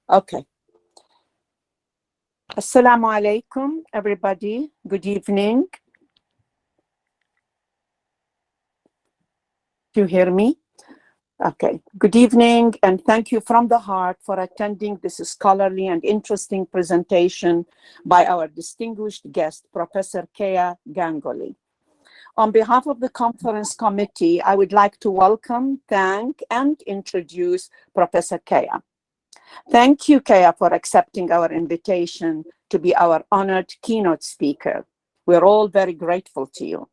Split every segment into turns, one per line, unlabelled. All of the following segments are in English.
Okay. Assalamu alaikum, everybody. Good evening. Do you hear me? Okay. Good evening, and thank you from the heart for attending this scholarly and interesting presentation by our distinguished guest, Professor Keya Ganguly. On behalf of the conference committee, I would like to welcome, thank, and introduce Professor Keya. Thank you, Keya, for accepting our invitation to be our honored keynote speaker. We're all very grateful to you.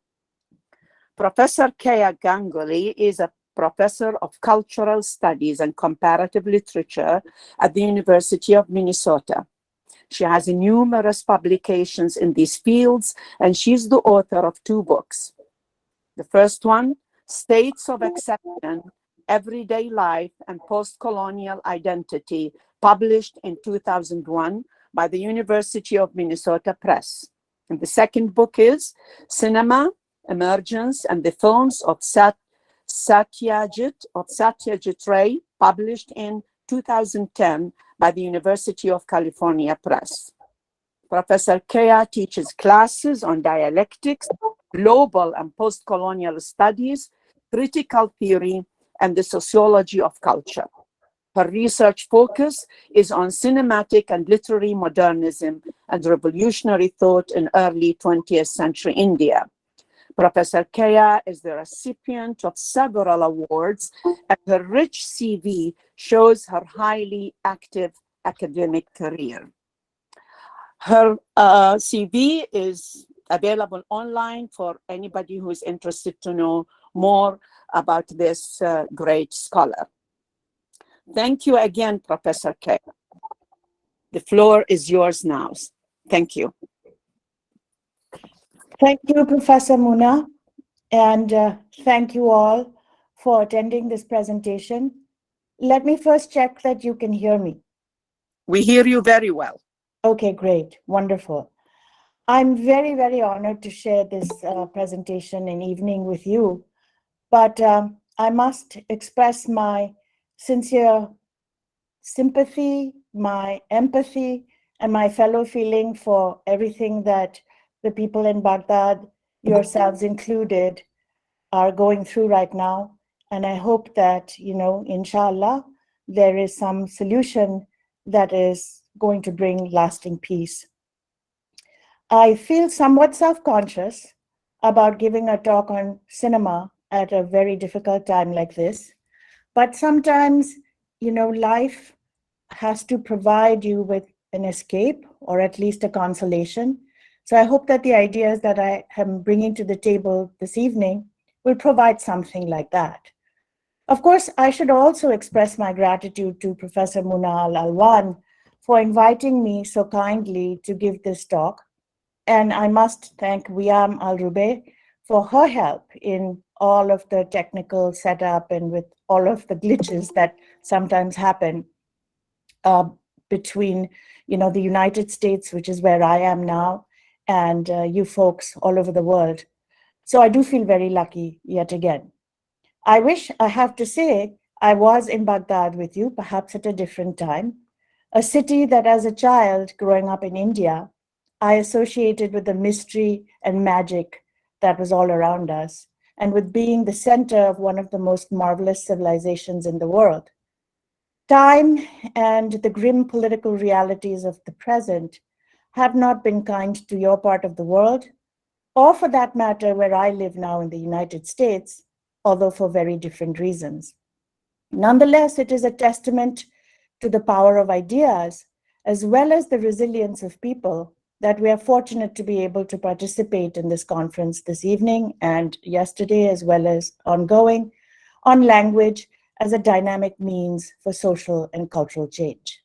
Professor Keya Ganguly is a professor of cultural studies and comparative literature at the University of Minnesota. She has numerous publications in these fields, and she's the author of 2 books. The first one, States of Exception, Everyday Life and Post-Colonial Identity, published in 2001 by the University of Minnesota Press. And the second book is Cinema, Emergence and the Films of Satyajit Ray, published in 2010 by the University of California Press. Professor Keya teaches classes on dialectics, global and post-colonial studies, critical theory, and the sociology of culture. Her research focus is on cinematic and literary modernism and revolutionary thought in early 20th century India. Professor Keya is the recipient of several awards, and her rich CV shows her highly active academic career. Her CV is available online for anybody who is interested to know more about this great scholar. Thank you again, Professor Keya. The floor is yours now. Thank you.
Thank you, Professor Muna, and thank you all for attending this presentation. Let me first check that you can hear me.
We hear you very well.
Okay, great, wonderful. I'm very, very honored to share this presentation and evening with you, but I must express my sincere sympathy, my empathy, and my fellow feeling for everything that the people in Baghdad, yourselves included, are going through right now. And I hope that, inshallah, there is some solution that is going to bring lasting peace. I feel somewhat self-conscious about giving a talk on cinema at a very difficult time like this. But sometimes, life has to provide you with an escape or at least a consolation. So I hope that the ideas that I am bringing to the table this evening will provide something like that. Of course, I should also express my gratitude to Professor Muna Al-Alwan for inviting me so kindly to give this talk. And I must thank Wiam Al-Rube for her help in all of the technical setup and with all of the glitches that sometimes happen between, the United States, which is where I am now, and you folks all over the world. So I do feel very lucky yet again. I have to say, I was in Baghdad with you, perhaps at a different time, a city that as a child growing up in India, I associated with the mystery and magic that was all around us, and with being the center of one of the most marvelous civilizations in the world. Time and the grim political realities of the present have not been kind to your part of the world, or for that matter, where I live now in the United States, although for very different reasons. Nonetheless, it is a testament to the power of ideas, as well as the resilience of people, that we are fortunate to be able to participate in this conference this evening and yesterday, as well as ongoing, on language as a dynamic means for social and cultural change.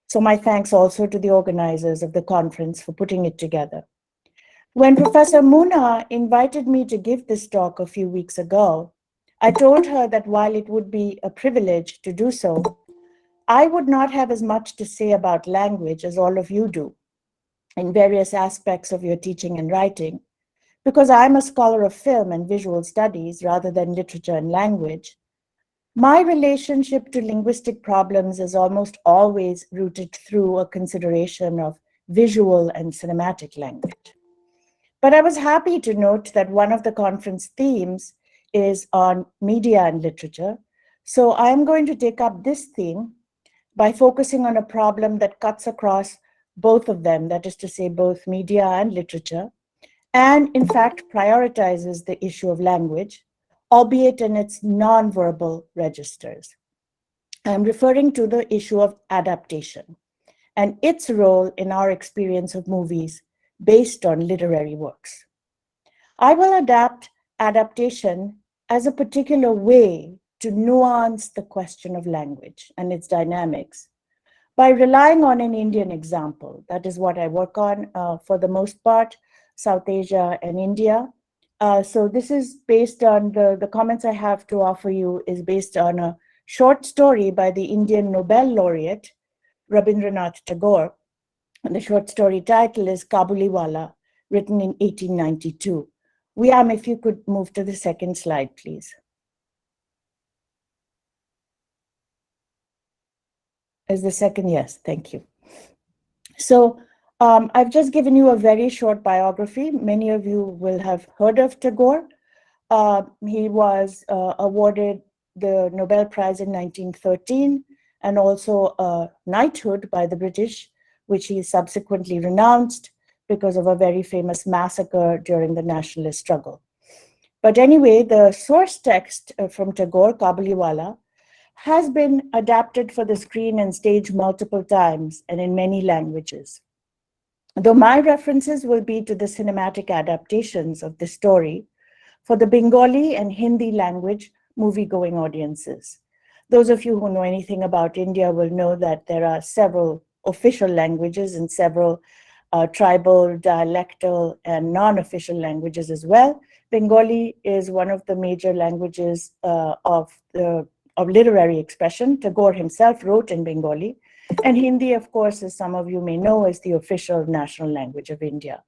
So my thanks also to the organizers of the conference for putting it together. When Professor Muna invited me to give this talk a few weeks ago, I told her that while it would be a privilege to do so, I would not have as much to say about language as all of you do in various aspects of your teaching and writing, because I'm a scholar of film and visual studies rather than literature and language. My relationship to linguistic problems is almost always rooted through a consideration of visual and cinematic language. But I was happy to note that one of the conference themes is on media and literature. So I am going to take up this theme by focusing on a problem that cuts across both of them, that is to say, both media and literature, and in fact prioritizes the issue of language, albeit in its nonverbal registers. I'm referring to the issue of adaptation and its role in our experience of movies based on literary works. I will adapt adaptation as a particular way to nuance the question of language and its dynamics by relying on an Indian example. That is what I work on for the most part, South Asia and India. So this is based on the comments I have to offer you is based on a short story by the Indian Nobel laureate, Rabindranath Tagore. And the short story title is Kabuliwala, written in 1892. Wiam, if you could move to the second slide, please. Is the second? Yes, thank you. So I've just given you a very short biography. Many of you will have heard of Tagore. He was awarded the Nobel Prize in 1913 and also a knighthood by the British, which he subsequently renounced because of a very famous massacre during the nationalist struggle. But anyway, the source text from Tagore, Kabuliwala, has been adapted for the screen and stage multiple times and in many languages. Though my references will be to the cinematic adaptations of the story for the Bengali and Hindi language movie-going audiences. Those of you who know anything about India will know that there are several official languages and several tribal, dialectal, and non-official languages as well. Bengali is one of the major languages of literary expression. Tagore himself wrote in Bengali. And Hindi, of course, as some of you may know, is the official national language of India.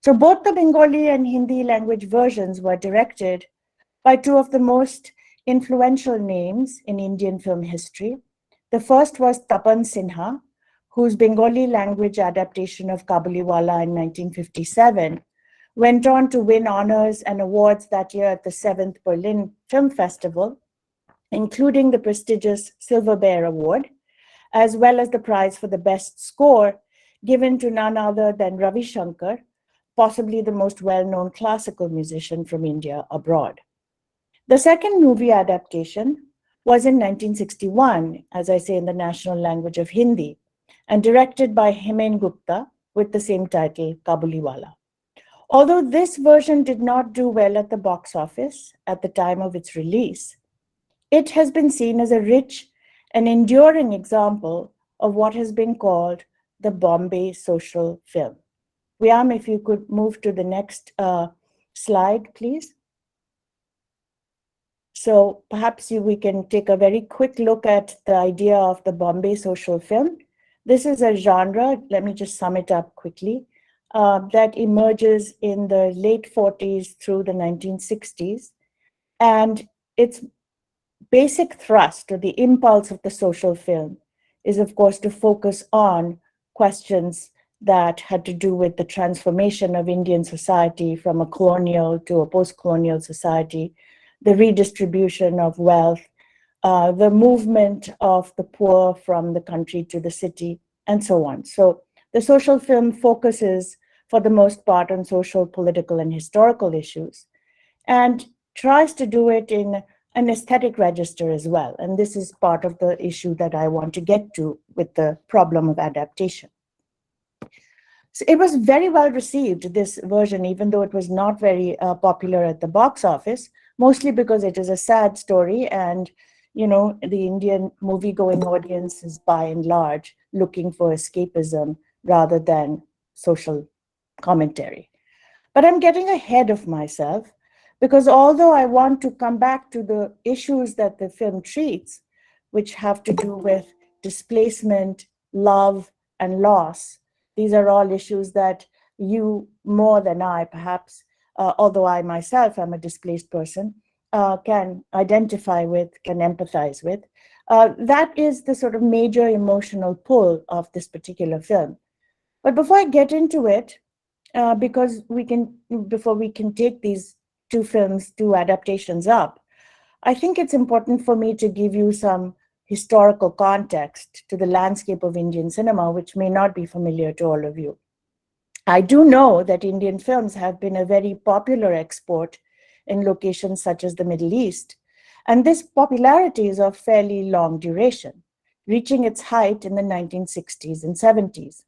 So both the Bengali and Hindi language versions were directed by two of the most influential names in Indian film history. The first was Tapan Sinha, whose Bengali language adaptation of Kabuliwala in 1957 went on to win honors and awards that year at the 7th Berlin Film Festival, including the prestigious Silver Bear Award, as well as the prize for the best score given to none other than Ravi Shankar, possibly the most well-known classical musician from India abroad. The second movie adaptation was in 1961, as I say, in the national language of Hindi, and directed by Hemen Gupta with the same title, Kabuliwala. Although this version did not do well at the box office at the time of its release, it has been seen as a rich and enduring example of what has been called the Bombay social film. Wiam, if you could move to the next slide, please. So perhaps we can take a very quick look at the idea of the Bombay social film. This is a genre, let me just sum it up quickly, that emerges in the late 40s through the 1960s. And its basic thrust or the impulse of the social film is, of course, to focus on questions that had to do with the transformation of Indian society from a colonial to a post-colonial society, the redistribution of wealth, the movement of the poor from the country to the city, and so on. So the social film focuses, for the most part, on social, political, and historical issues, and tries to do it in an aesthetic register as well. And this is part of the issue that I want to get to with the problem of adaptation. So it was very well received, this version, even though it was not very popular at the box office, mostly because it is a sad story and, you know, the Indian movie-going audience is by and large looking for escapism rather than social commentary. But I'm getting ahead of myself because although I want to come back to the issues that the film treats, which have to do with displacement, love, and loss, these are all issues that you, more than I, perhaps, although I myself am a displaced person, can identify with, can empathize with. That is the sort of major emotional pull of this particular film. But before I get into it, because before we can take these two adaptations up, I think it's important for me to give you some historical context to the landscape of Indian cinema, which may not be familiar to all of you. I do know that Indian films have been a very popular export in locations such as the Middle East, and this popularity is of fairly long duration, reaching its height in the 1960s and 70s.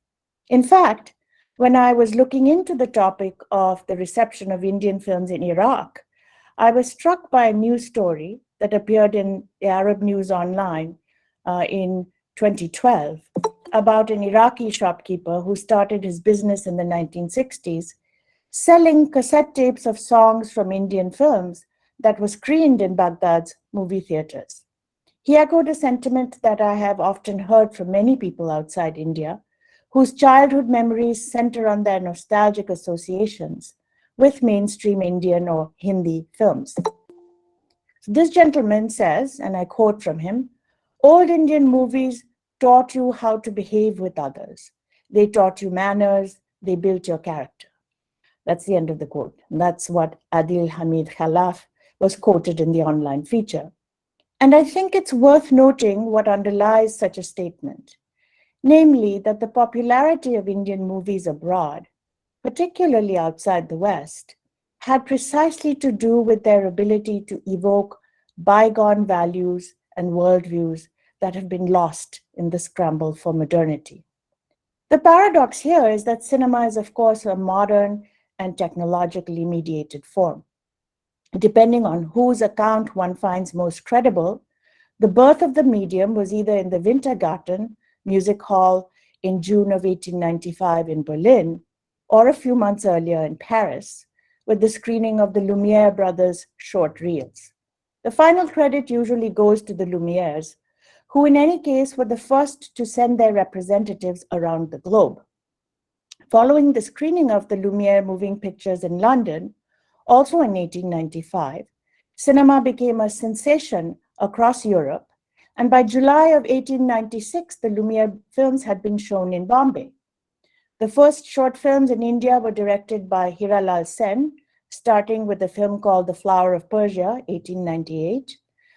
In fact, when I was looking into the topic of the reception of Indian films in Iraq, I was struck by a news story that appeared in Arab News Online in 2012 about an Iraqi shopkeeper who started his business in the 1960s, selling cassette tapes of songs from Indian films that were screened in Baghdad's movie theaters. He echoed a sentiment that I have often heard from many people outside India, whose childhood memories center on their nostalgic associations with mainstream Indian or Hindi films. So this gentleman says, and I quote from him, "Old Indian movies taught you how to behave with others. They taught you manners, they built your character." That's the end of the quote. And that's what Adil Hamid Khalaf was quoted in the online feature. And I think it's worth noting what underlies such a statement, namely that the popularity of Indian movies abroad, particularly outside the West, had precisely to do with their ability to evoke bygone values and worldviews that have been lost in the scramble for modernity. The paradox here is that cinema is, of course, a modern and technologically mediated form. Depending on whose account one finds most credible, the birth of the medium was either in the Wintergarten Music Hall in June of 1895 in Berlin, or a few months earlier in Paris, with the screening of the Lumiere brothers' short reels. The final credit usually goes to the Lumieres, who in any case were the first to send their representatives around the globe. Following the screening of the Lumiere moving pictures in London, also in 1895, cinema became a sensation across Europe, and by July of 1896, the Lumiere films had been shown in Bombay. The first short films in India were directed by Hiralal Sen, starting with a film called The Flower of Persia, 1898.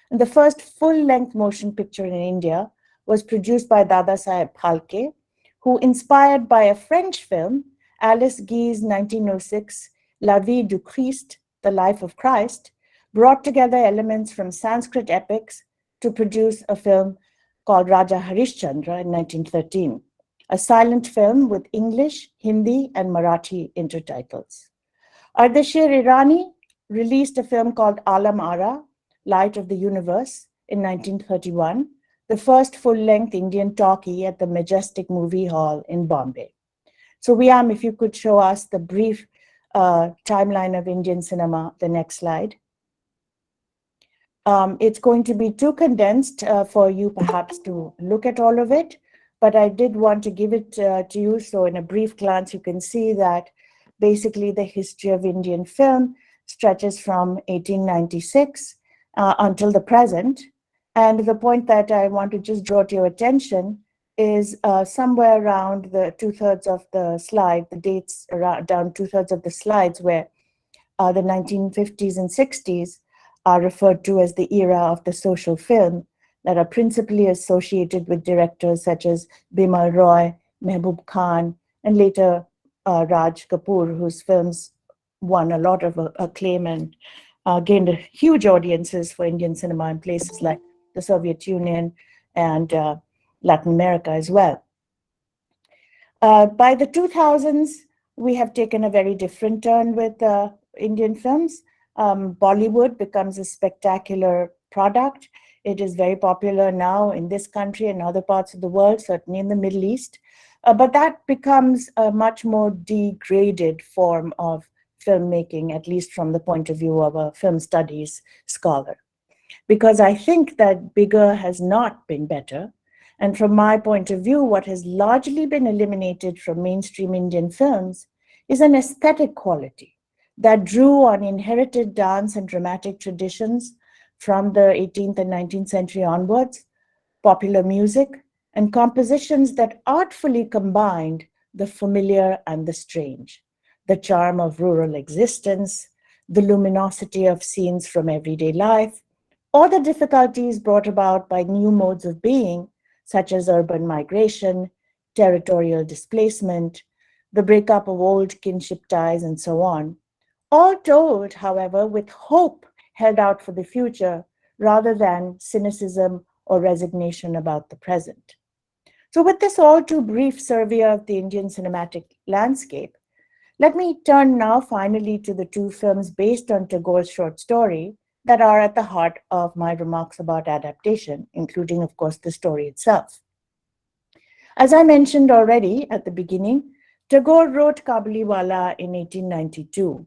And the first full-length motion picture in India was produced by Dada Saheb Phalke, who, inspired by a French film, Alice Guy's 1906 La Vie du Christ, The Life of Christ, brought together elements from Sanskrit epics to produce a film called Raja Harishchandra in 1913, a silent film with English, Hindi, and Marathi intertitles. Ardeshir Irani released a film called Alam Ara, Light of the Universe, in 1931, the first full-length Indian talkie at the Majestic Movie Hall in Bombay. So Wiam, if you could show us the brief timeline of Indian cinema, the next slide. It's going to be too condensed for you perhaps to look at all of it, but I did want to give it to you. So in a brief glance, you can see that basically the history of Indian film stretches from 1896 until the present. And the point that I want to just draw to your attention is somewhere around the two-thirds of the slide, the dates around down two-thirds of the slides where the 1950s and 60s are referred to as the era of the social film that are principally associated with directors such as Bimal Roy, Mehboob Khan, and later Raj Kapoor, whose films won a lot of acclaim and gained huge audiences for Indian cinema in places like the Soviet Union and Latin America as well. By the 2000s, we have taken a very different turn with Indian films. Bollywood becomes a spectacular product. It is very popular now in this country and other parts of the world, certainly in the Middle East. But that becomes a much more degraded form of filmmaking, at least from the point of view of a film studies scholar. Because I think that bigger has not been better. And from my point of view, what has largely been eliminated from mainstream Indian films is an aesthetic quality that drew on inherited dance and dramatic traditions from the 18th and 19th century onwards, popular music, and compositions that artfully combined the familiar and the strange, the charm of rural existence, the luminosity of scenes from everyday life, or the difficulties brought about by new modes of being, such as urban migration, territorial displacement, the breakup of old kinship ties, and so on. All told, however, with hope held out for the future rather than cynicism or resignation about the present. So, with this all too brief survey of the Indian cinematic landscape, let me turn now finally to the two films based on Tagore's short story that are at the heart of my remarks about adaptation, including, of course, the story itself. As I mentioned already at the beginning, Tagore wrote Kabuliwala in 1892.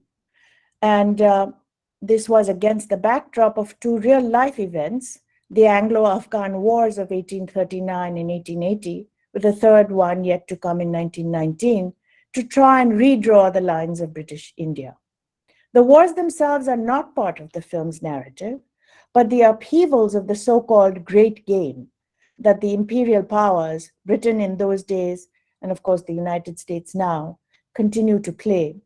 And this was against the backdrop of two real-life events, the Anglo-Afghan Wars of 1839 and 1880, with a third one yet to come in 1919, to try and redraw the lines of British India. The wars themselves are not part of the film's narrative, but the upheavals of the so-called Great Game that the imperial powers, Britain in those days, and of course the United States now, continue to play.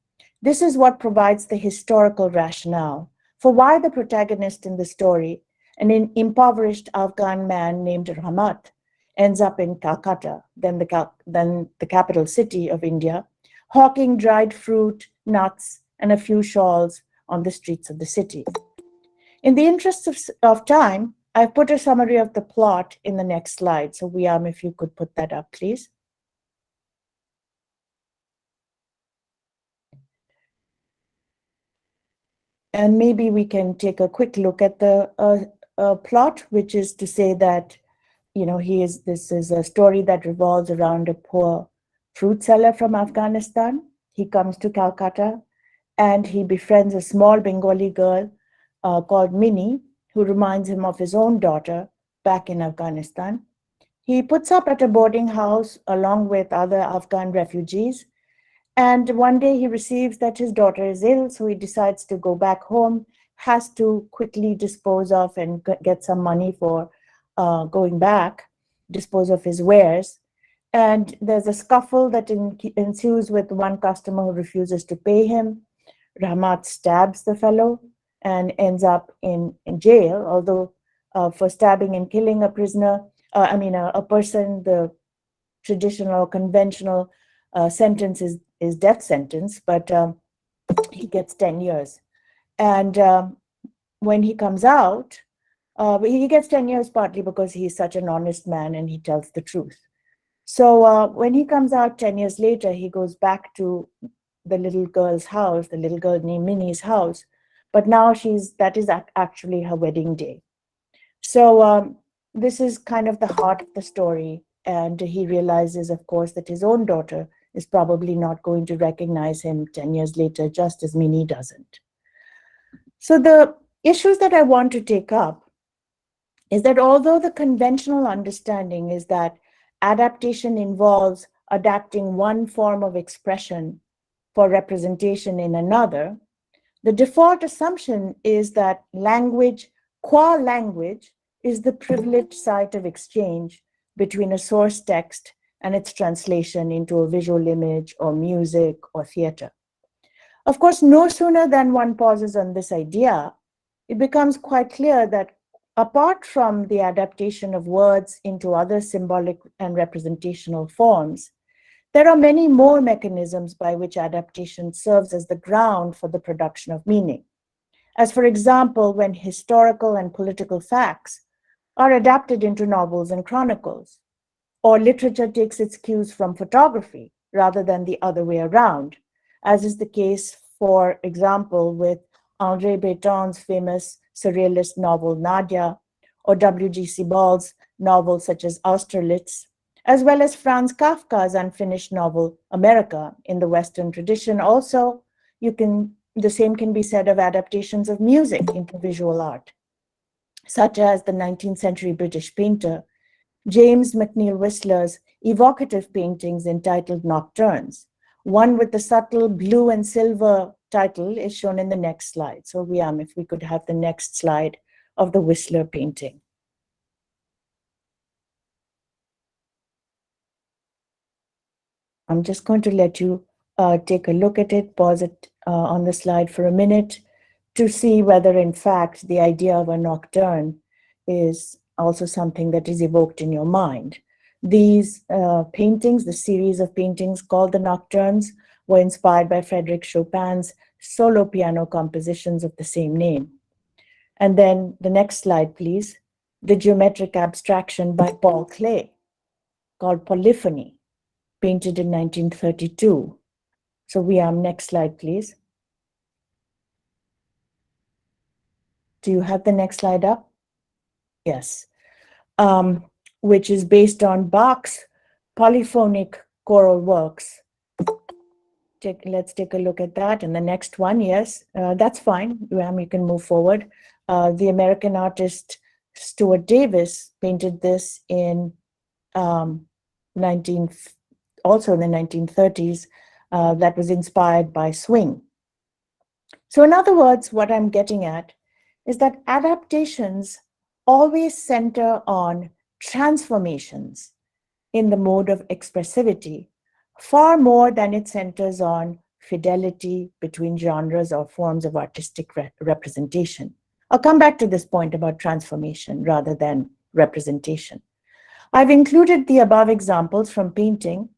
This is what provides the historical rationale for why the protagonist in the story, an impoverished Afghan man named Rahmat, ends up in Calcutta, then the capital city of India, hawking dried fruit, nuts, and a few shawls on the streets of the city. In the interest of time, I've put a summary of the plot in the next slide. So, Wiam, if you could put that up, please. And maybe we can take a quick look at the plot, which is to say that, this is a story that revolves around a poor fruit seller from Afghanistan. He comes to Calcutta and he befriends a small Bengali girl called Minnie, who reminds him of his own daughter back in Afghanistan. He puts up at a boarding house along with other Afghan refugees. And one day he receives that his daughter is ill, so he decides to go back home, has to quickly dispose of and get some money for going back, dispose of his wares. And there's a scuffle that ensues with one customer who refuses to pay him. Rahmat stabs the fellow and ends up in jail, although for stabbing and killing a prisoner, a person, the traditional, conventional sentence is death sentence, but he gets 10 years. And when he comes out, he gets 10 years partly because he's such an honest man and he tells the truth. So when he comes out 10 years later, he goes back to the little girl's house, the little girl named Minnie's house, but now that is actually her wedding day. So this is kind of the heart of the story. And he realizes, of course, that his own daughter is probably not going to recognize him 10 years later, just as Minnie doesn't. So the issues that I want to take up is that although the conventional understanding is that adaptation involves adapting one form of expression for representation in another, the default assumption is that language, qua language, is the privileged site of exchange between a source text and its translation into a visual image or music or theater. Of course, no sooner than one pauses on this idea, it becomes quite clear that apart from the adaptation of words into other symbolic and representational forms, there are many more mechanisms by which adaptation serves as the ground for the production of meaning. As for example, when historical and political facts are adapted into novels and chronicles, or literature takes its cues from photography rather than the other way around, as is the case, for example, with André Breton's famous surrealist novel Nadia, or W.G. Sebald's novels such as Austerlitz, as well as Franz Kafka's unfinished novel America in the Western tradition. Also, the same can be said of adaptations of music into visual art, such as the 19th century British painter James McNeill Whistler's evocative paintings entitled Nocturnes, One with the subtle blue and silver title is shown in the next slide. So if we could have the next slide of the Whistler painting. I'm just going to let you take a look at it, pause it on the slide for a minute to see whether in fact the idea of a nocturne is also something that is evoked in your mind. These paintings, the series of paintings called the Nocturnes, were inspired by Frédéric Chopin's solo piano compositions of the same name. And then the next slide, please. The geometric abstraction by Paul Klee, called Polyphony, painted in 1932. So next slide, please. Do you have the next slide up? Yes. Which is based on Bach's polyphonic choral works. Let's take a look at that. And the next one, yes, that's fine. You can move forward. The American artist Stuart Davis painted this in also in the 1930s. That was inspired by swing. So in other words, what I'm getting at is that adaptations always center on transformations in the mode of expressivity, far more than it centers on fidelity between genres or forms of artistic representation. I'll come back to this point about transformation rather than representation. I've included the above examples from painting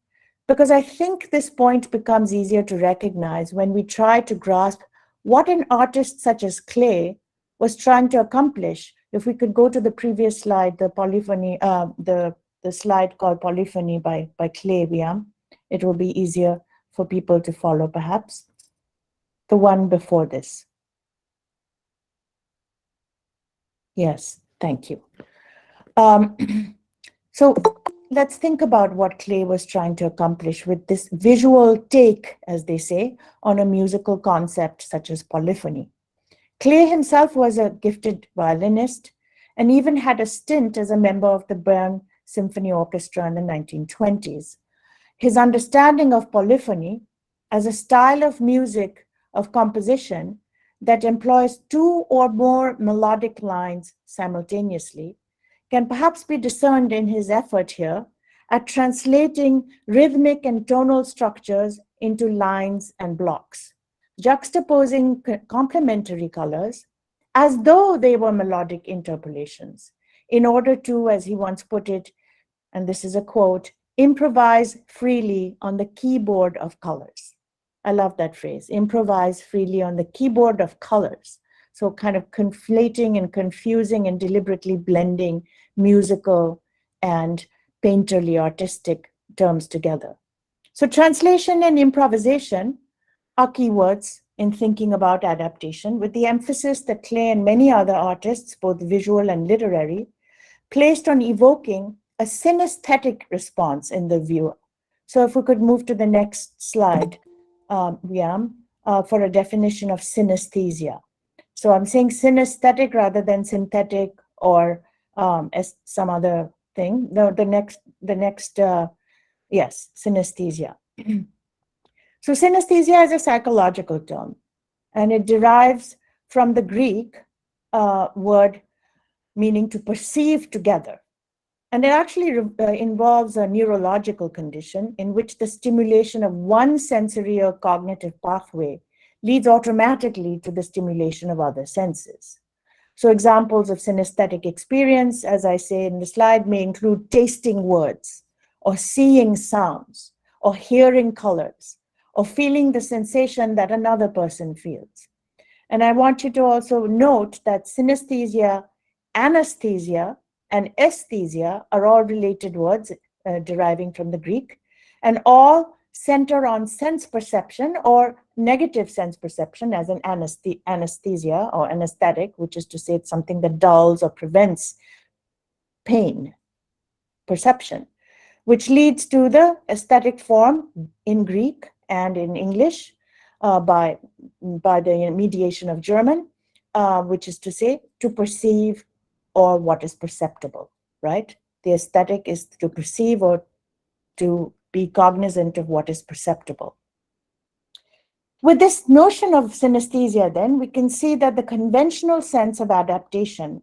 because I think this point becomes easier to recognize when we try to grasp what an artist such as Klee was trying to accomplish. If we could go to the previous slide, the polyphony, the slide called Polyphony by Klee, it will be easier for people to follow, perhaps. The one before this. Yes, thank you. So let's think about what Klee was trying to accomplish with this visual take, as they say, on a musical concept such as polyphony. Klee himself was a gifted violinist and even had a stint as a member of the Bern Symphony Orchestra in the 1920s. His understanding of polyphony as a style of music, of composition, that employs two or more melodic lines simultaneously can perhaps be discerned in his effort here at translating rhythmic and tonal structures into lines and blocks, juxtaposing complementary colors as though they were melodic interpolations, in order to, as he once put it, and this is a quote, improvise freely on the keyboard of colors. I love that phrase, improvise freely on the keyboard of colors. So kind of conflating and confusing and deliberately blending musical and painterly artistic terms together. So translation and improvisation are keywords in thinking about adaptation, with the emphasis that Klee and many other artists, both visual and literary, placed on evoking a synesthetic response in the viewer. So if we could move to the next slide, for a definition of synesthesia. So I'm saying synesthetic rather than synthetic or as some other thing. Yes, synesthesia. So synesthesia is a psychological term, and it derives from the Greek word meaning to perceive together. And it actually involves a neurological condition in which the stimulation of one sensory or cognitive pathway leads automatically to the stimulation of other senses. So examples of synesthetic experience, as I say in the slide, may include tasting words, or seeing sounds, or hearing colors, or feeling the sensation that another person feels. And I want you to also note that synesthesia, anesthesia, and aesthesia are all related words deriving from the Greek, and all center on sense perception or negative sense perception as an anesthesia or anesthetic, which is to say it's something that dulls or prevents pain perception, which leads to the aesthetic form in Greek and in English by the mediation of German, which is to say to perceive or what is perceptible, right? The aesthetic is to perceive or to be cognizant of what is perceptible. With this notion of synesthesia, then, we can see that the conventional sense of adaptation,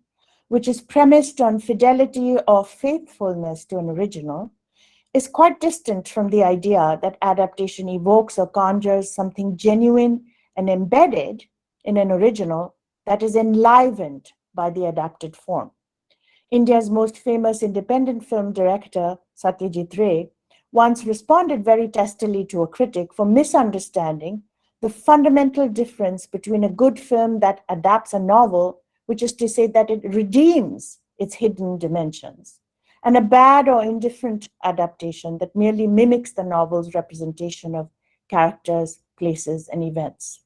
which is premised on fidelity or faithfulness to an original, is quite distant from the idea that adaptation evokes or conjures something genuine and embedded in an original that is enlivened by the adapted form. India's most famous independent film director, Satyajit Ray, once responded very testily to a critic for misunderstanding the fundamental difference between a good film that adapts a novel, which is to say that it redeems its hidden dimensions, and a bad or indifferent adaptation that merely mimics the novel's representation of characters, places, and events.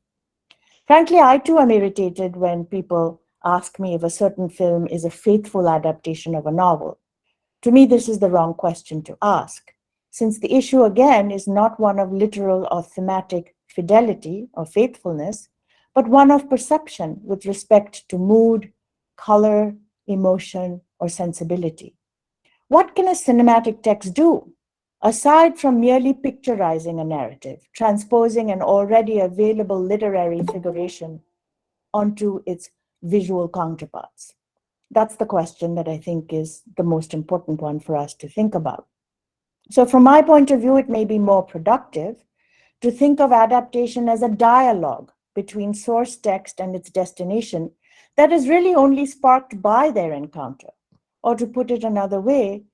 Frankly, I too am irritated when people ask me if a certain film is a faithful adaptation of a novel. To me, this is the wrong question to ask, since the issue again is not one of literal or thematic fidelity or faithfulness, but one of perception with respect to mood, color, emotion, or sensibility. What can a cinematic text do? Aside from merely picturizing a narrative, transposing an already available literary figuration onto its visual counterparts? That's the question that I think is the most important one for us to think about. So from my point of view, it may be more productive to think of adaptation as a dialogue between source text and its destination that is really only sparked by their encounter. Or to put it another way,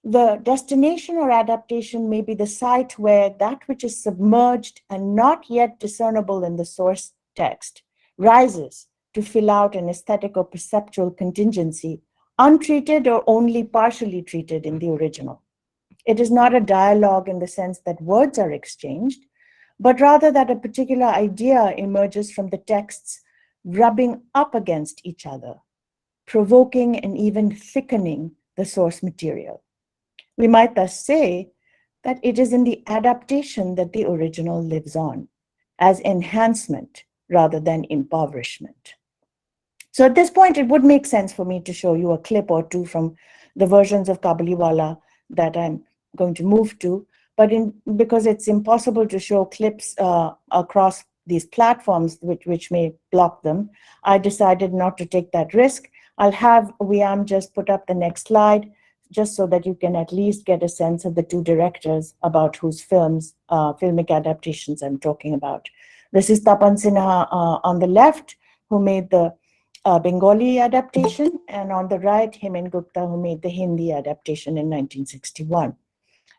the destination or adaptation may be the site where that which is submerged and not yet discernible in the source text rises to fill out an aesthetic or perceptual contingency, untreated or only partially treated in the original. It is not a dialogue in the sense that words are exchanged, but rather that a particular idea emerges from the texts rubbing up against each other, provoking and even thickening the source material. We might thus say that it is in the adaptation that the original lives on, as enhancement rather than impoverishment. So at this point, it would make sense for me to show you a clip or two from the versions of Kabuliwala that I'm going to move to, but because it's impossible to show clips across these platforms, which may block them, I decided not to take that risk. I'll have Wiam just put up the next slide, just so that you can at least get a sense of the two directors about whose filmic adaptations I'm talking about. This is Tapan Sinha on the left, who made the Bengali adaptation, and on the right, Hemen Gupta, who made the Hindi adaptation in 1961.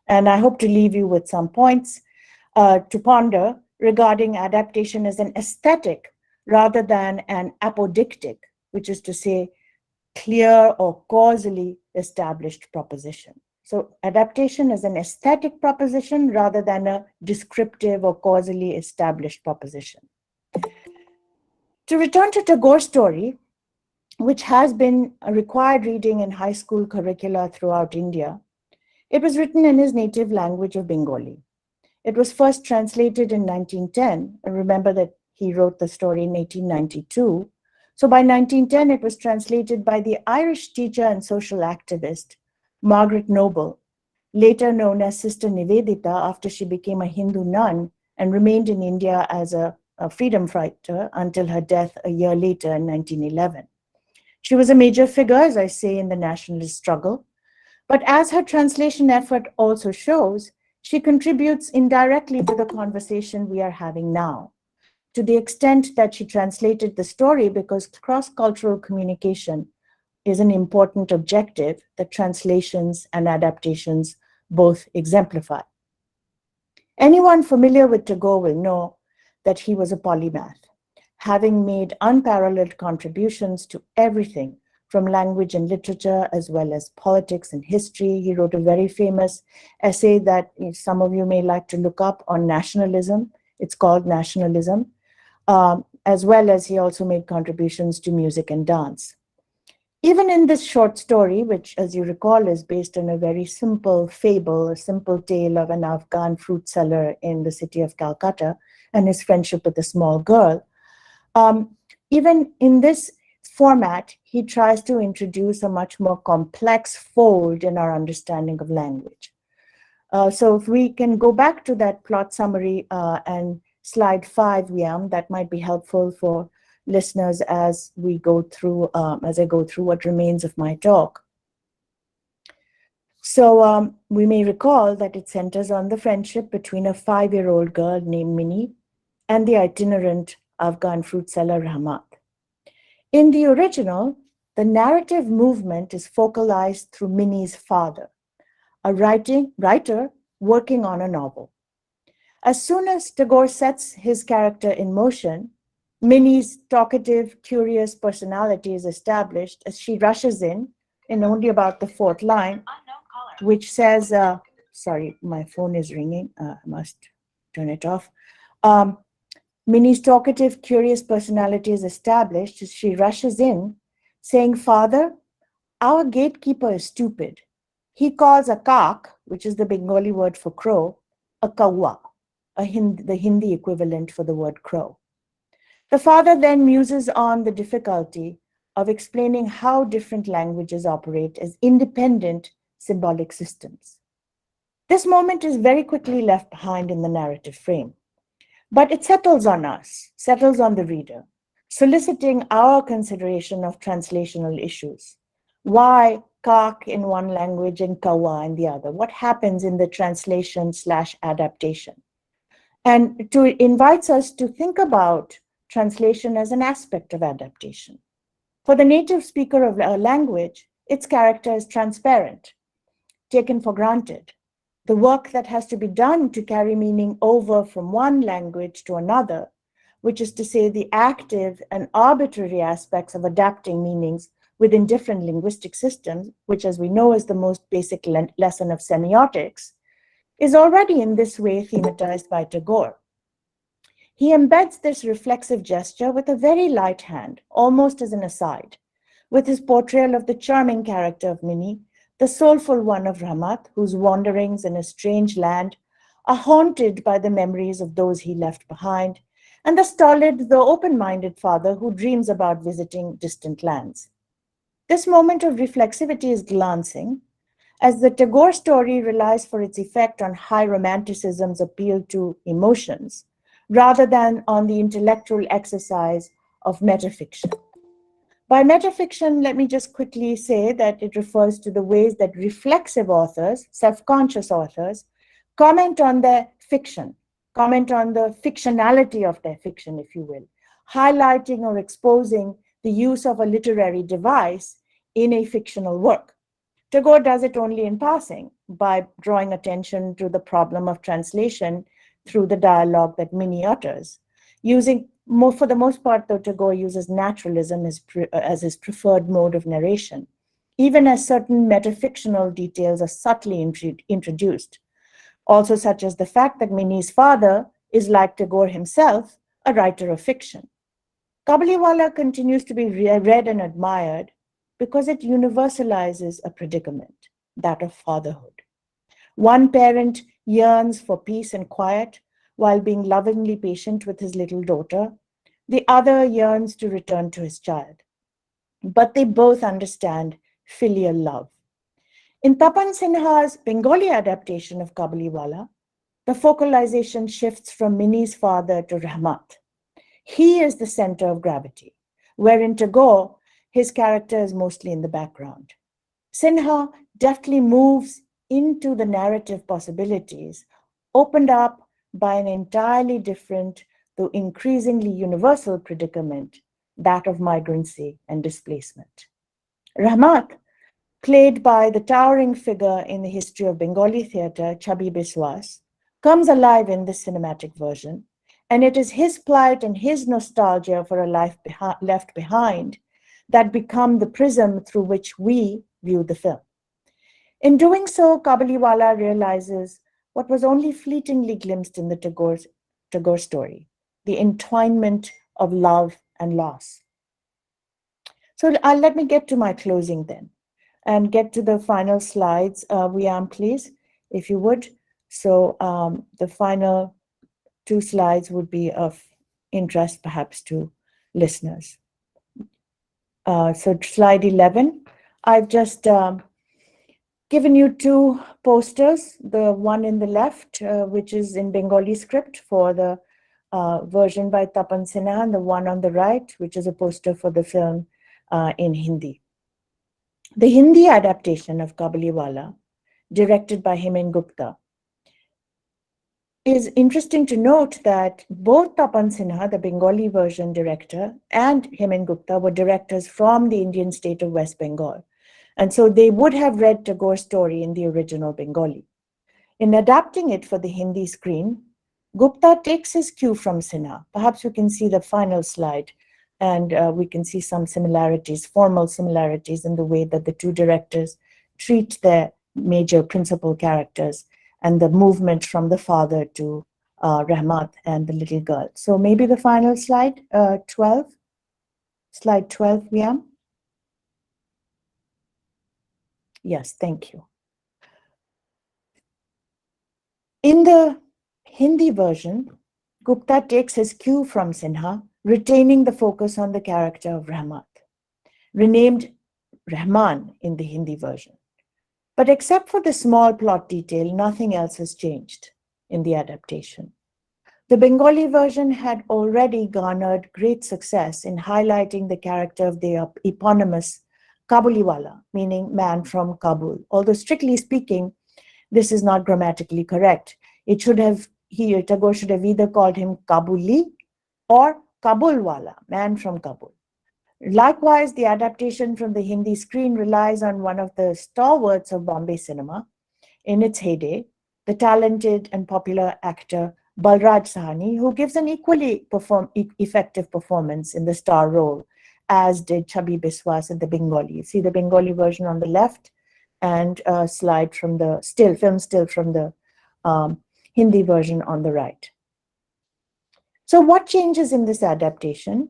And I hope to leave you with some points to ponder regarding adaptation as an aesthetic rather than an apodictic, which is to say, clear or causally established proposition. So adaptation is an aesthetic proposition rather than a descriptive or causally established proposition. To return to Tagore's story, which has been a required reading in high school curricula throughout India, it was written in his native language of Bengali. It was first translated in 1910. And remember that he wrote the story in 1892. So by 1910, it was translated by the Irish teacher and social activist, Margaret Noble, later known as Sister Nivedita after she became a Hindu nun and remained in India as a freedom fighter until her death a year later in 1911. She was a major figure, as I say, in the nationalist struggle. But as her translation effort also shows, she contributes indirectly to the conversation we are having now, to the extent that she translated the story because cross-cultural communication is an important objective that translations and adaptations both exemplify. Anyone familiar with Tagore will know that he was a polymath, having made unparalleled contributions to everything from language and literature, as well as politics and history. He wrote a very famous essay that some of you may like to look up on nationalism. It's called Nationalism, as well as he also made contributions to music and dance. Even in this short story, which, as you recall, is based on a very simple fable, a simple tale of an Afghan fruit seller in the city of Calcutta and his friendship with a small girl, even in this format, he tries to introduce a much more complex fold in our understanding of language. So if we can go back to that plot summary and slide 5, Liam, that might be helpful for listeners as we go through, as I go through what remains of my talk. So we may recall that it centers on the friendship between a 5-year-old girl named Minnie and the itinerant Afghan fruit seller Rahmat. In the original, the narrative movement is focalized through Minnie's father, a writer working on a novel. As soon as Tagore sets his character in motion, Minnie's talkative, curious personality is established as she rushes in only about the 4th line, which says, sorry, my phone is ringing. I must turn it off. Minnie's talkative, curious personality is established as she rushes in, saying, "Father, our gatekeeper is stupid. He calls a kak, which is the Bengali word for crow, a kawa, the Hindi equivalent for the word crow." The father then muses on the difficulty of explaining how different languages operate as independent symbolic systems. This moment is very quickly left behind in the narrative frame, but it settles on us, settles on the reader, soliciting our consideration of translational issues. Why kak in one language and kawa in the other? What happens in the translation/adaptation? And it invites us to think about translation as an aspect of adaptation. For the native speaker of a language, its character is transparent, taken for granted. The work that has to be done to carry meaning over from one language to another, which is to say the active and arbitrary aspects of adapting meanings within different linguistic systems, which as we know is the most basic lesson of semiotics, is already in this way thematized by Tagore. He embeds this reflexive gesture with a very light hand, almost as an aside, with his portrayal of the charming character of Minnie, the soulful one of Rahmat, whose wanderings in a strange land are haunted by the memories of those he left behind, and the stolid, though open-minded father who dreams about visiting distant lands. This moment of reflexivity is glancing, as the Tagore story relies for its effect on high romanticism's appeal to emotions, rather than on the intellectual exercise of metafiction. By metafiction, let me just quickly say that it refers to the ways that reflexive authors, self-conscious authors, comment on their fiction, comment on the fictionality of their fiction, if you will, highlighting or exposing the use of a literary device in a fictional work. Tagore does it only in passing, by drawing attention to the problem of translation through the dialogue that Minnie utters. For the most part, though, Tagore uses naturalism as his preferred mode of narration, even as certain metafictional details are subtly introduced, also such as the fact that Minnie's father is, like Tagore himself, a writer of fiction. Kabuliwala continues to be read and admired because it universalizes a predicament, that of fatherhood. One parent yearns for peace and quiet while being lovingly patient with his little daughter. The other yearns to return to his child. But they both understand filial love. In Tapan Sinha's Bengali adaptation of Kabuliwala, the focalization shifts from Minnie's father to Rahmat. He is the center of gravity, wherein Tagore, his character is mostly in the background. Sinha deftly moves into the narrative possibilities opened up by an entirely different, though increasingly universal predicament, that of migrancy and displacement. Rahmat, played by the towering figure in the history of Bengali theatre, Chabi Biswas, comes alive in this cinematic version, and it is his plight and his nostalgia for a life left behind that become the prism through which we view the film. In doing so, Kabuliwala realizes what was only fleetingly glimpsed in the Tagore story, the entwinement of love and loss. So let me get to my closing then, and get to the final slides. Wiam, please, if you would. So the final 2 slides would be of interest perhaps to listeners. So slide 11, I've just given you 2 posters, the one in the left, which is in Bengali script for the version by Tapan Sinha, and the one on the right, which is a poster for the film in Hindi. The Hindi adaptation of Kabuliwala, directed by Hemen Gupta, is interesting to note that both Tapan Sinha, the Bengali version director, and Hemen Gupta were directors from the Indian state of West Bengal. And so they would have read Tagore's story in the original Bengali. In adapting it for the Hindi screen, Gupta takes his cue from Sinha. Perhaps we can see the final slide, and we can see some similarities, formal similarities in the way that the two directors treat their major principal characters and the movement from the father to Rahmat and the little girl. So maybe the final slide, 12. Slide 12, Liam. Yes, thank you. In the Hindi version, Gupta takes his cue from Sinha, retaining the focus on the character of Rahmat, renamed Rahman in the Hindi version. But except for the small plot detail, nothing else has changed in the adaptation. The Bengali version had already garnered great success in highlighting the character of the eponymous Kabuliwala, meaning man from Kabul. Although strictly speaking, this is not grammatically correct. It should have, Tagore should have either called him Kabuli or Kabulwala, man from Kabul. Likewise, the adaptation from the Hindi screen relies on one of the stalwarts of Bombay cinema in its heyday, the talented and popular actor Balraj Sahni, who gives an equally effective performance in the star role, as did Chabi Biswas in the Bengali. You see the Bengali version on the left, and a slide from the film still from the Hindi version on the right. So what changes in this adaptation,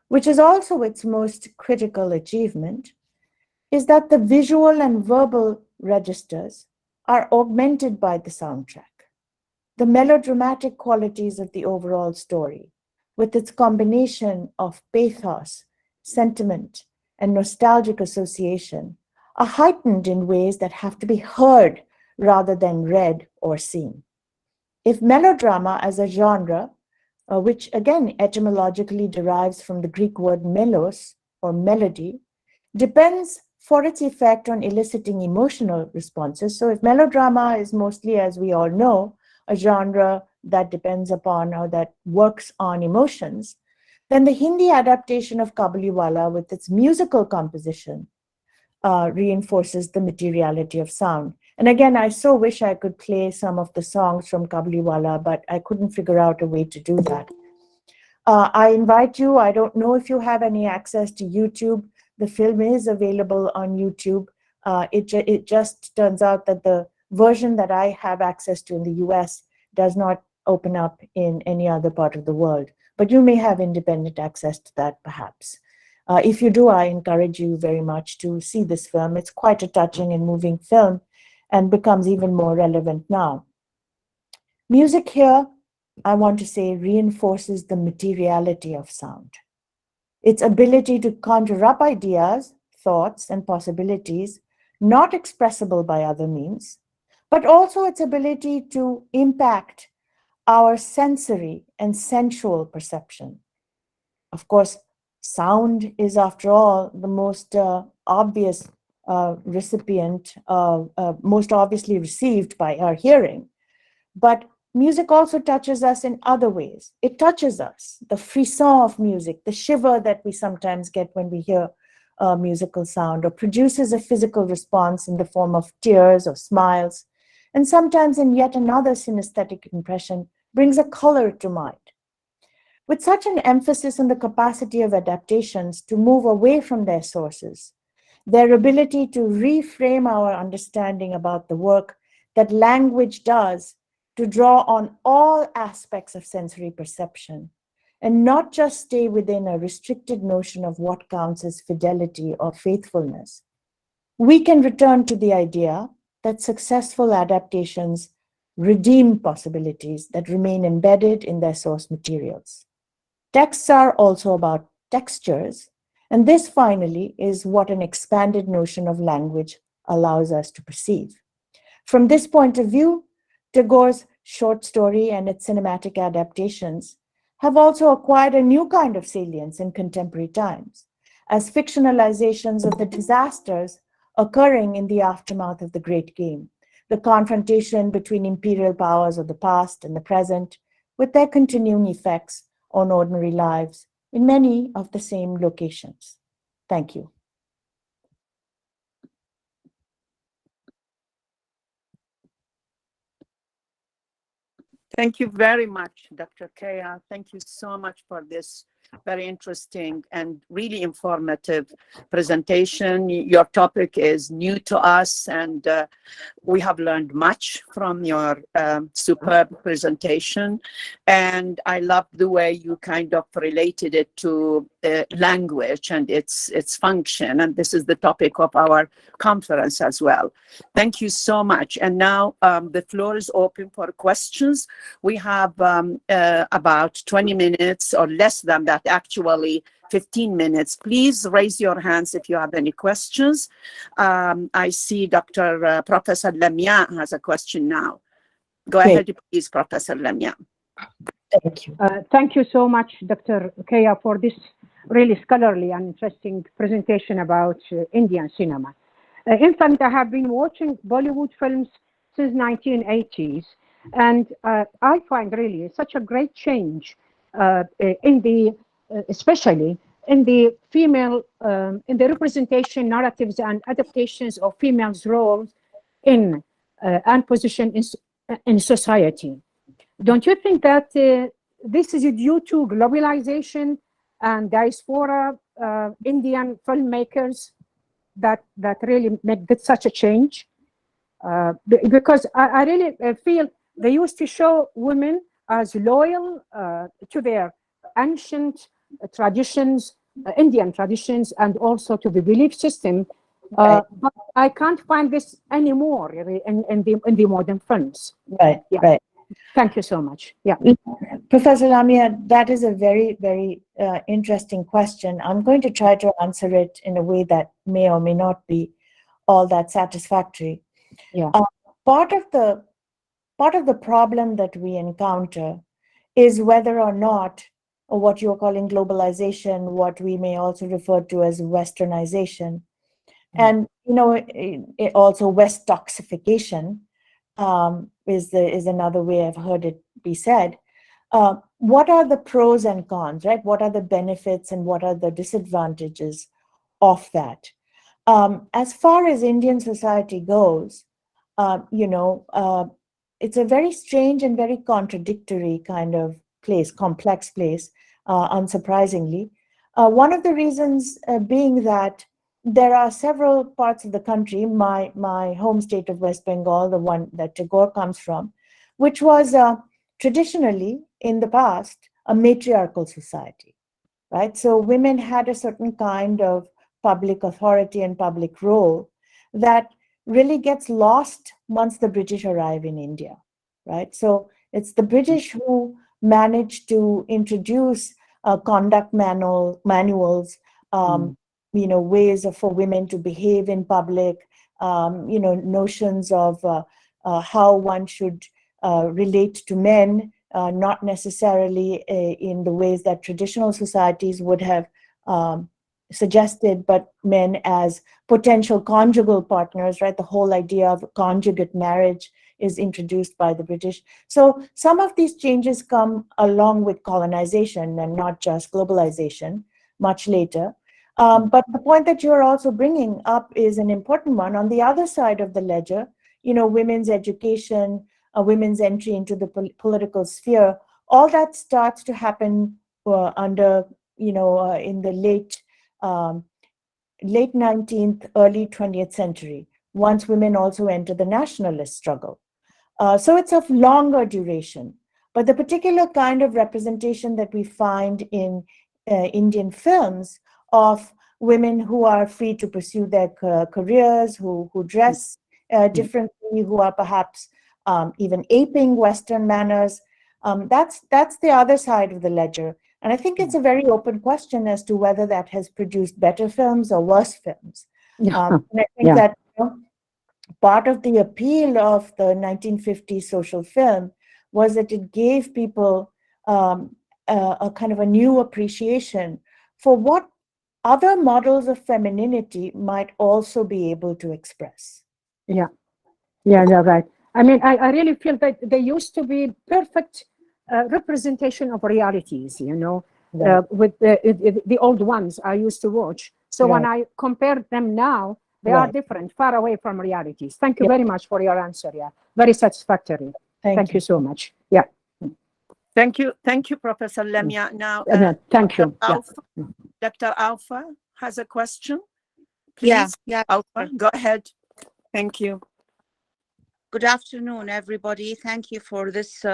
which is also its most critical achievement, is that the visual and verbal registers are augmented by the soundtrack. The melodramatic qualities of the overall story, with its combination of pathos, sentiment, and nostalgic association, are heightened in ways that have to be heard rather than read or seen. If melodrama as a genre, which again etymologically derives from the Greek word melos, or melody, depends for its effect on eliciting emotional responses. So if melodrama is mostly, as we all know, a genre that depends upon or that works on emotions, then the Hindi adaptation of Kabuliwala with its musical composition reinforces the materiality of sound. And again, I so wish I could play some of the songs from Kabuliwala, but I couldn't figure out a way to do that. I invite you, I don't know if you have any access to YouTube. The film is available on YouTube. It just turns out that the version that I have access to in the US does not open up in any other part of the world. But you may have independent access to that, perhaps. If you do, I encourage you very much to see this film. It's quite a touching and moving film and becomes even more relevant now. Music here, I want to say, reinforces the materiality of sound. Its ability to conjure up ideas, thoughts, and possibilities not expressible by other means, but also its ability to impact our sensory and sensual perception. Of course, sound is, after all, the most obvious recipient, most obviously received by our hearing. But music also touches us in other ways. It touches us, the frisson of music, the shiver that we sometimes get when we hear a musical sound, or produces a physical response in the form of tears or smiles, and sometimes in yet another synesthetic impression brings a color to mind. With such an emphasis on the capacity of adaptations to move away from their sources, their ability to reframe our understanding about the work that language does to draw on all aspects of sensory perception, and not just stay within a restricted notion of what counts as fidelity or faithfulness, we can return to the idea that successful adaptations redeem possibilities that remain embedded in their source materials. Texts are also about textures, and this finally is what an expanded notion of language allows us to perceive. From this point of view, Tagore's short story and its cinematic adaptations have also acquired a new kind of salience in contemporary times, as fictionalizations of the disasters occurring in the aftermath of the Great Game, the confrontation between imperial powers of the past and the present, with their continuing effects on ordinary lives in many of the same locations. Thank you.
Thank you very much, Dr. Keya. Thank you so much for this very interesting and really informative presentation. Your topic is new to us, and we have learned much from your superb presentation. And I love the way you kind of related it to language and its function. And this is the topic of our conference as well. Thank you so much. And now the floor is open for questions. We have about 20 minutes or less than that, actually 15 minutes. Please raise your hands if you have any questions. I see Professor Lamia has a question now. Go ahead, please, Professor Lamia.
Thank you.
Thank you so much, Dr. Keya, for this really scholarly and interesting presentation about Indian cinema. In fact, I have been watching Bollywood films since 1980s, and I find really such a great change in the, especially in the female, in the representation narratives and adaptations of females' roles in and position in society. Don't you think that this is due to globalization and diaspora Indian filmmakers that really make such a change? Because I really feel they used to show women as loyal to their ancient traditions, Indian traditions, and also to the belief system. But I can't find this anymore in the modern films.
Right,
yeah.
Right.
Thank you so much. Yeah.
Professor Lamia, that is a very, very interesting question. I'm going to try to answer it in a way that may or may not be all that satisfactory.
Yeah.
Part of the problem that we encounter is whether or not, or what you're calling globalization, what we may also refer to as westernization, and also West toxification is another way I've heard it be said. What are the pros and cons, right? What are the benefits and what are the disadvantages of that? As far as Indian society goes, it's a very strange and very contradictory kind of place, complex place, unsurprisingly. One of the reasons being that there are several parts of the country, my home state of West Bengal, the one that Tagore comes from, which was traditionally in the past a matriarchal society, right? So women had a certain kind of public authority and public role that really gets lost once the British arrive in India, right? So it's the British who managed to introduce conduct manuals, ways for women to behave in public, notions of how one should relate to men, not necessarily in the ways that traditional societies would have suggested, but men as potential conjugal partners, right? The whole idea of conjugate marriage is introduced by the British. So some of these changes come along with colonization and not just globalization much later. But the point that you're also bringing up is an important one. On the other side of the ledger, women's education, women's entry into the political sphere, all that starts to happen under, in the late 19th, early 20th century, once women also enter the nationalist struggle. So it's of longer duration. But the particular kind of representation that we find in Indian films of women who are free to pursue their careers, who dress differently, who are perhaps even aping Western manners, that's the other side of the ledger. And I think it's a very open question as to whether that has produced better films or worse films. And I think that part of the appeal of the 1950s social film was that it gave people a kind of a new appreciation for what other models of femininity might also be able to express.
Yeah, yeah, you're right. I mean, I really feel that they used to be perfect representation of realities, you know,
Right.
with the old ones I used to watch. So when I compare them now, they are different, far away from realities. Thank you very much for your answer. Yeah, very satisfactory. Thank you so much. Yeah.
Thank you, Professor Lamia. Now,
thank you.
Dr. Alpha has a question. Please, Alpha, go ahead. Thank you.
Good afternoon, everybody. Thank you for this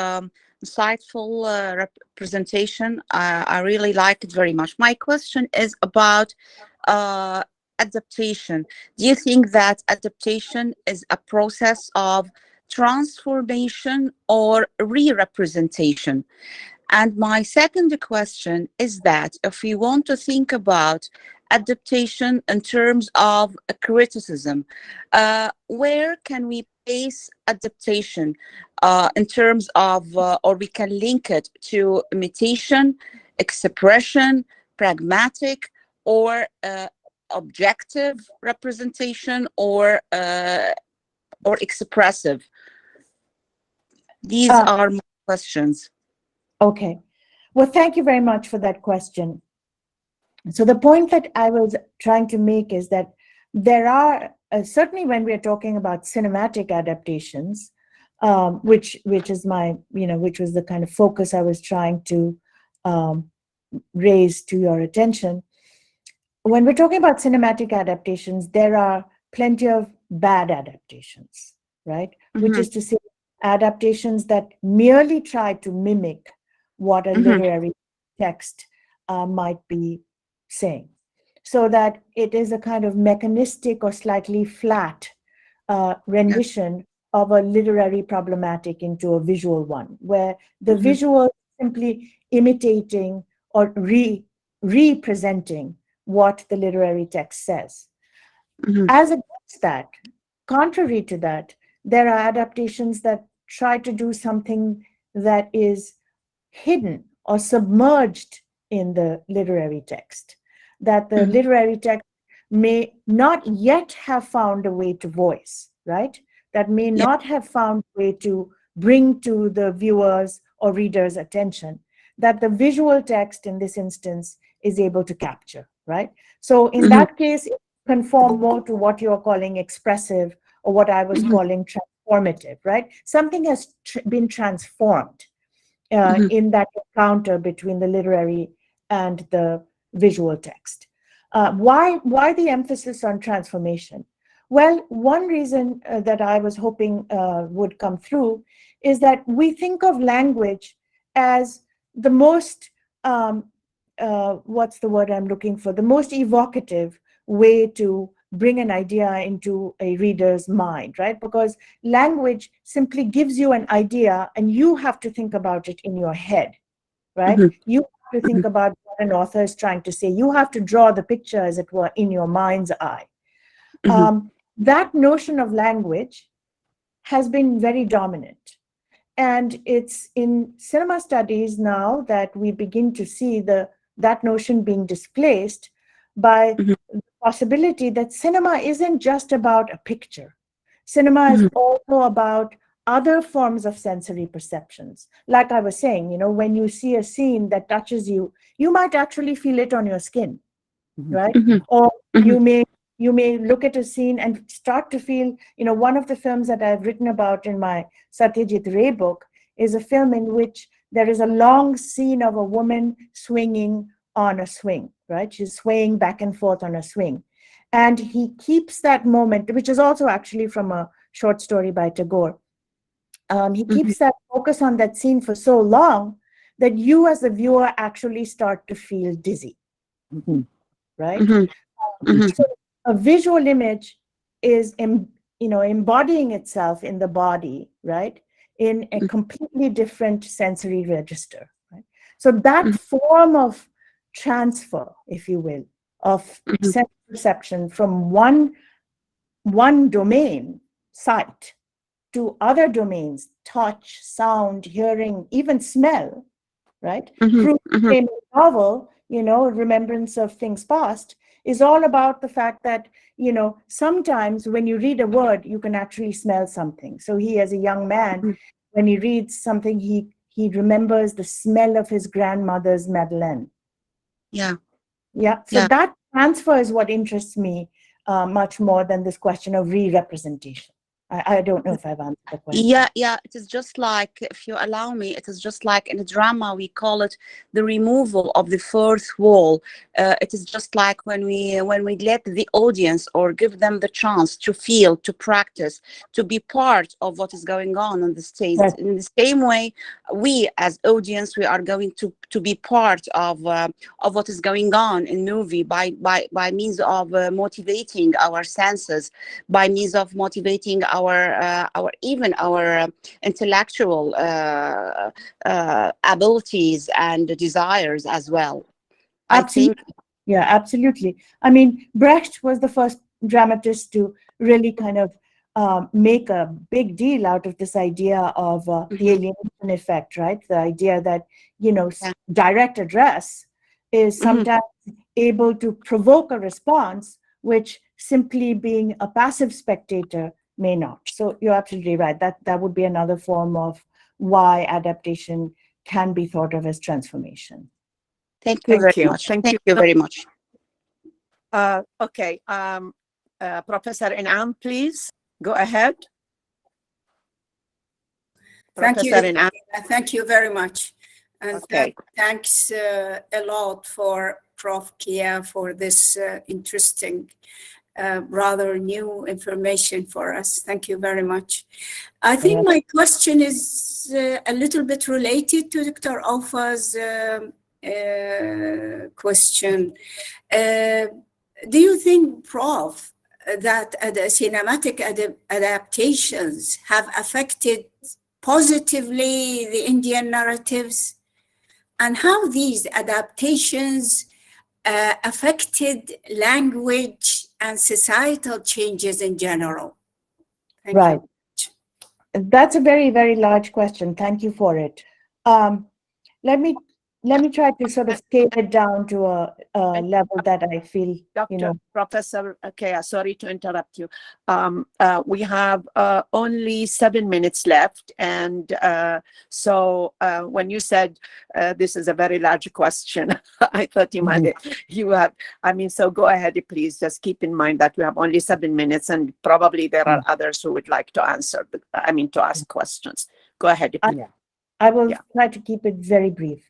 insightful presentation. I really like it very much. My question is about adaptation. Do you think that adaptation is a process of transformation or re-representation? And my second question is that if we want to think about adaptation in terms of a criticism, where can we place adaptation in terms of, or we can link it to imitation, expression, pragmatic, or objective representation, or expressive? These are my questions.
Okay. Well, thank you very much for that question. So the point that I was trying to make is that there are, certainly when we're talking about cinematic adaptations, which is my, which was the kind of focus I was trying to raise to your attention. When we're talking about cinematic adaptations, there are plenty of bad adaptations, right? Which is to say, adaptations that merely try to mimic what a literary text might be saying. So that it is a kind of mechanistic or slightly flat rendition of a literary problematic into a visual one, where the visual is simply imitating or representing what the literary text says. As against that, contrary to that, there are adaptations that try to do something that is hidden or submerged in the literary text, that the literary text may not yet have found a way to voice, right? That may not have found a way to bring to the viewers or readers' attention, that the visual text in this instance is able to capture, right? So in that case, it conform more to what you're calling expressive, or what I was calling transformative, right? Something has been transformed in that encounter between the literary and the visual text. Why the emphasis on transformation? Well, one reason that I was hoping would come through is that we think of language as the most, what's the word I'm looking for? The most evocative way to bring an idea into a reader's mind, right? Because language simply gives you an idea and you have to think about it in your head, right? You have to think about what an author is trying to say. You have to draw the picture, as it were, in your mind's eye. That notion of language has been very dominant. And it's in cinema studies now that we begin to see that notion being displaced by the possibility that cinema isn't just about a picture. Cinema is also about other forms of sensory perceptions. Like I was saying, when you see a scene that touches you, you might actually feel it on your skin, right? Or you may look at a scene and start to feel, one of the films that I've written about in my Satyajit Ray book is a film in which there is a long scene of a woman swinging on a swing, right? She's swaying back and forth on a swing. And he keeps that moment, which is also actually from a short story by Tagore. He keeps that focus on that scene for so long that you as the viewer actually start to feel dizzy, right? So a visual image is, embodying itself in the body, right? In a completely different sensory register, right? So that form of transfer, if you will, of sense perception from one domain, sight, to other domains, touch, sound, hearing, even smell, right?
Mhm,
Proust's
mhm.
famous novel, Remembrance of Things Past, is all about the fact that, sometimes when you read a word, you can actually smell something. So he, as a young man, when he reads something, he remembers the smell of his grandmother's Madeleine.
Yeah.
Yeah. So
Yeah.
that transfer is what interests me much more than this question of re-representation. I don't know if I've answered the question.
Yeah, it is just like, if you allow me, it is just like in a drama, we call it the removal of the fourth wall. It is just like when we let the audience or give them the chance to feel, to practice, to be part of what is going on the stage.
Yes.
In the same way, we as audience, we are going to be part of what is going on in movie by means of motivating our senses, by means of motivating our even our intellectual abilities and desires as well.
Absolutely.
I think.
Yeah, absolutely. I mean, Brecht was the first dramatist to really kind of make a big deal out of this idea of the alienation effect, right? The idea that,
Yeah.
direct address is sometimes able to provoke a response, which simply being a passive spectator may not. So you're absolutely right. That would be another form of why adaptation can be thought of as transformation.
Thank you very
you.
much.
Thank
Thank
you.
you very much.
Okay. Professor Inam, please go ahead.
Thank you.
Professor Inam.
Thank you very much. And
Okay.
thanks a lot for Prof. Keya for this interesting, rather new information for us. Thank you very much. I think my question is a little bit related to Dr. Aufa's question. Do you think, Prof, that the cinematic adaptations have affected positively the Indian narratives, and how these adaptations affected language and societal changes in general? Thank
Right.
you.
That's a very, very large question. Thank you for it. Let me try to sort of scale it down to a level that I feel,
Professor Keya, sorry to interrupt you. We have only 7 minutes left. And so when you said this is a very large question, I thought you have, so go ahead, please. Just keep in mind that we have only 7 minutes, and probably there are others who would like to answer, to ask questions. Go ahead, please.
I will try to keep it very brief.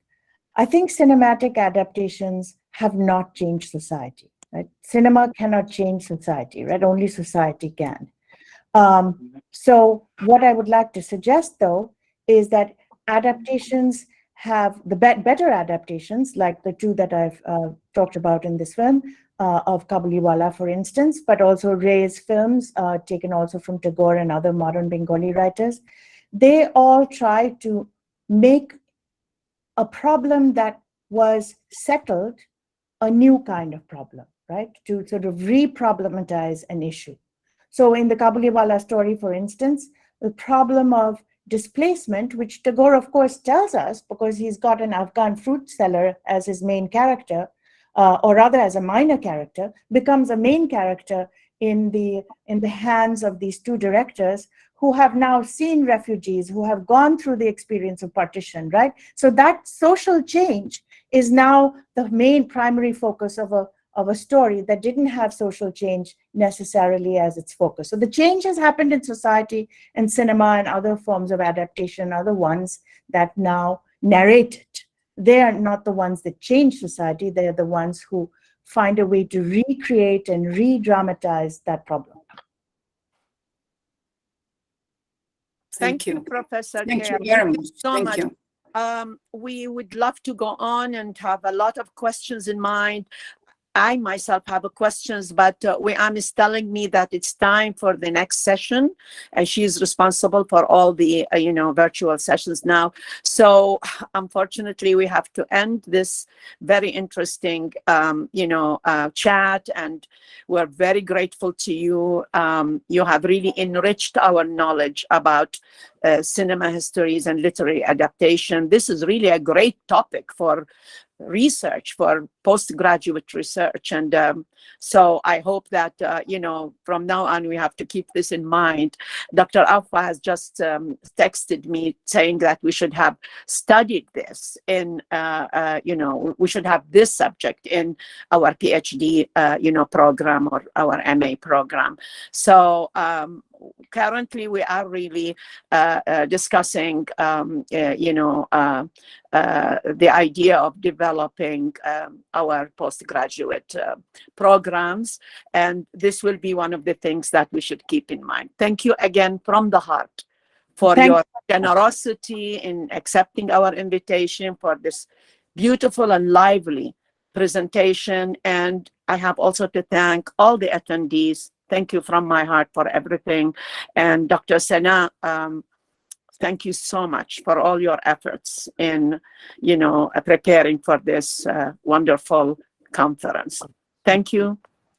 I think cinematic adaptations have not changed society, right? Cinema cannot change society, right? Only society can. So what I would like to suggest, though, is that adaptations have the better adaptations, like the two that I've talked about in this film, of Kabuliwala, for instance, but also Ray's films, taken also from Tagore and other modern Bengali writers. They all try to make a problem that was settled a new kind of problem, right? To sort of re-problematize an issue. So in the Kabuliwala story, for instance, the problem of displacement, which Tagore, of course, tells us because he's got an Afghan fruit seller as his main character, or rather as a minor character, becomes a main character in the hands of these two directors who have now seen refugees, who have gone through the experience of partition, right? So that social change is now the main primary focus of a story that didn't have social change necessarily as its focus. So the change has happened in society, and cinema and other forms of adaptation are the ones that now narrate it. They are not the ones that change society. They are the ones who find a way to recreate and re-dramatize that problem.
Thank you, Professor
Thank
Keya.
you very much.
So
Thank
much.
you.
We would love to go on and have a lot of questions in mind. I myself have questions, but Wiam is telling me that it's time for the next session, and she's responsible for all the virtual sessions now. So unfortunately, we have to end this very interesting chat, and we're very grateful to you. You have really enriched our knowledge about cinema histories and literary adaptation. This is really a great topic for research, for postgraduate research. And so I hope that, from now on, we have to keep this in mind. Dr. Alfa has just texted me saying that we should have studied this in, we should have this subject in our PhD, program or our MA program. So currently we are really discussing, the idea of developing our postgraduate programs, and this will be one of the things that we should keep in mind. Thank you again from the heart for your generosity in accepting our invitation for this beautiful and lively presentation. And I have also to thank all the attendees. Thank you from my heart for everything. And Dr. Sana, thank you so much for all your efforts in, preparing for this wonderful conference. Thank you.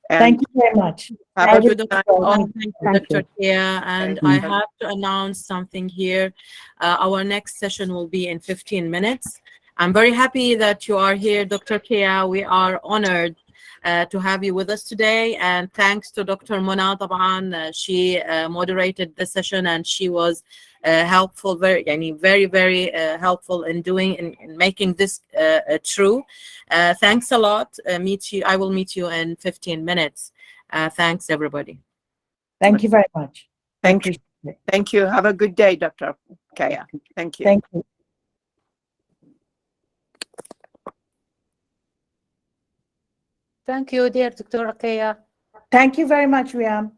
And
thank you very much.
have a good night.
Thank you, Dr. Keya. And I have to announce something here. Our next session will be in 15 minutes. I'm very happy that you are here, Dr. Keya. We are honored to have you with us today, and thanks to Dr. Mona Taban. She moderated the session, and she was helpful, very helpful in making this true. Thanks a lot. I will meet you in 15 minutes. Thanks, everybody.
Thank you very much.
Thank you. Thank you. Have a good day, Dr. Keya. Thank you.
Thank you.
Thank you, dear Dr. Keya.
Thank you very much, Wiam.